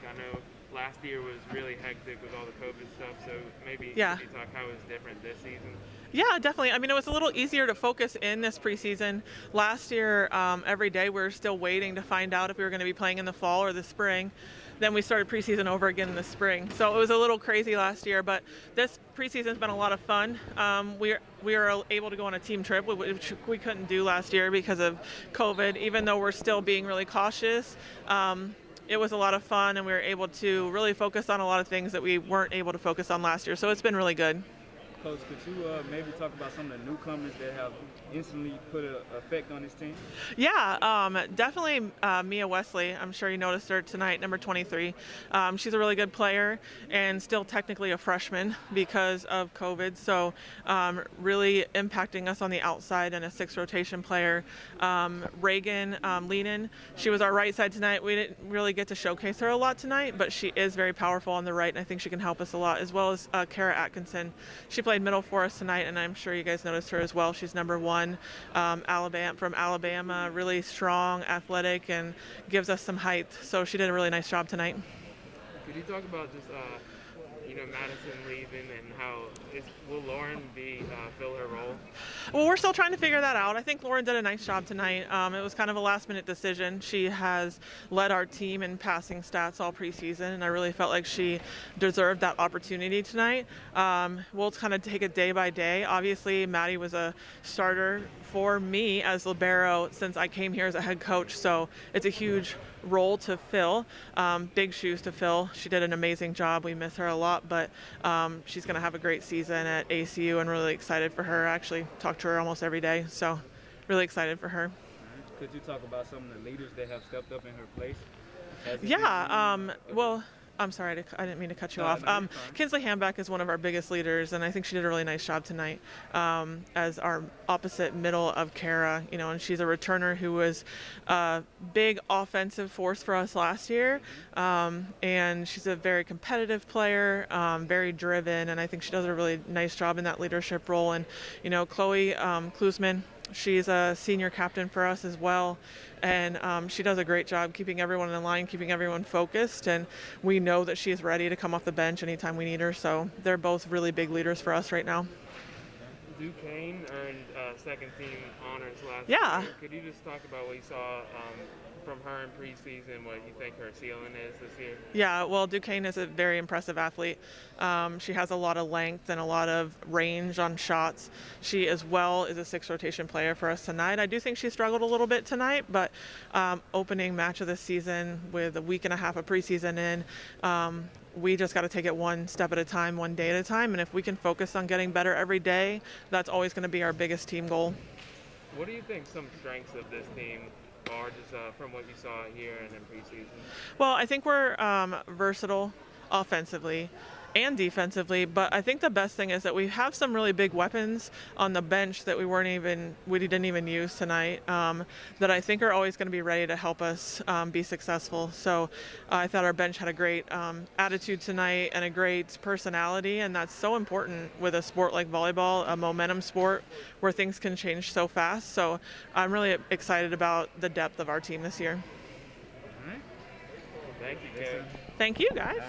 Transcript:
like? I know last year was really hectic with all the COVID stuff, so maybe Yeah. could you talk how it's different this season? Yeah, definitely. I mean, it was a little easier to focus in this preseason. Last year, every day we were still waiting to find out if we were going to be playing in the fall or the spring. Then we started preseason over again in the spring. So it was a little crazy last year, but this preseason's been a lot of fun. We were able to go on a team trip, which we couldn't do last year because of COVID, even though we're still being really cautious. It was a lot of fun, and we were able to really focus on a lot of things that we weren't able to focus on last year. So it's been really good. Coach, could you maybe talk about some of the newcomers that have instantly put an effect on this team? Yeah, definitely Mia Wesley. I'm sure you noticed her tonight, number 23. She's a really good player and still technically a freshman because of COVID. So really impacting us on the outside, and a 6th rotation player. Reagan Leenan, she was our right side tonight. We didn't really get to showcase her a lot tonight, but she is very powerful on the right, and I think she can help us a lot, as well as Kara Atkinson. She played middle for us tonight, and I'm sure you guys noticed her as well. She's number 1, from Alabama, really strong, athletic, and gives us some height. So she did a really nice job tonight. Could you talk about just Madison leaving, and how will Lauren fill her role? Well, we're still trying to figure that out. I think Lauren did a nice job tonight. It was kind of a last-minute decision. She has led our team in passing stats all preseason, and I really felt like she deserved that opportunity tonight. We'll kind of take it day by day. Obviously, Maddie was a starter for me as libero since I came here as a head coach, so it's a huge role to fill, big shoes to fill. She did an amazing job. We miss her a lot, but she's going to have a great season at ACU, and really excited for her. I actually talk to her almost every day, so really excited for her. Could you talk about some of the leaders that have stepped up in her place? Yeah, well, I'm sorry, I didn't mean to cut you off. Kinsley Hamback is one of our biggest leaders, and I think she did a really nice job tonight as our opposite middle of Kara. And she's a returner who was a big offensive force for us last year, and she's a very competitive player, very driven, and I think she does a really nice job in that leadership role. And Chloe Klusman, she's a senior captain for us as well, and she does a great job keeping everyone in line, keeping everyone focused, and we know that she is ready to come off the bench anytime we need her, so they're both really big leaders for us right now. Duquesne earned second team honors last Yeah. year. Could you just talk about what you saw from her in preseason, what you think her ceiling is this year? Yeah, well, Duquesne is a very impressive athlete. She has a lot of length and a lot of range on shots. She as well is a 6th rotation player for us tonight. I do think she struggled a little bit tonight, but opening match of the season with a week and a half of preseason in, we just got to take it one step at a time, one day at a time, and if we can focus on getting better every day, that's always going to be our biggest team goal. What do you think some strengths of this team are, just from what you saw here and in preseason? Well, I think we're versatile offensively and defensively, but I think the best thing is that we have some really big weapons on the bench that we didn't even use tonight, that I think are always going to be ready to help us be successful. So I thought our bench had a great attitude tonight and a great personality, and that's so important with a sport like volleyball, a momentum sport where things can change so fast. So I'm really excited about the depth of our team this year. All right. Well, thank you, Coach. Thank you, guys.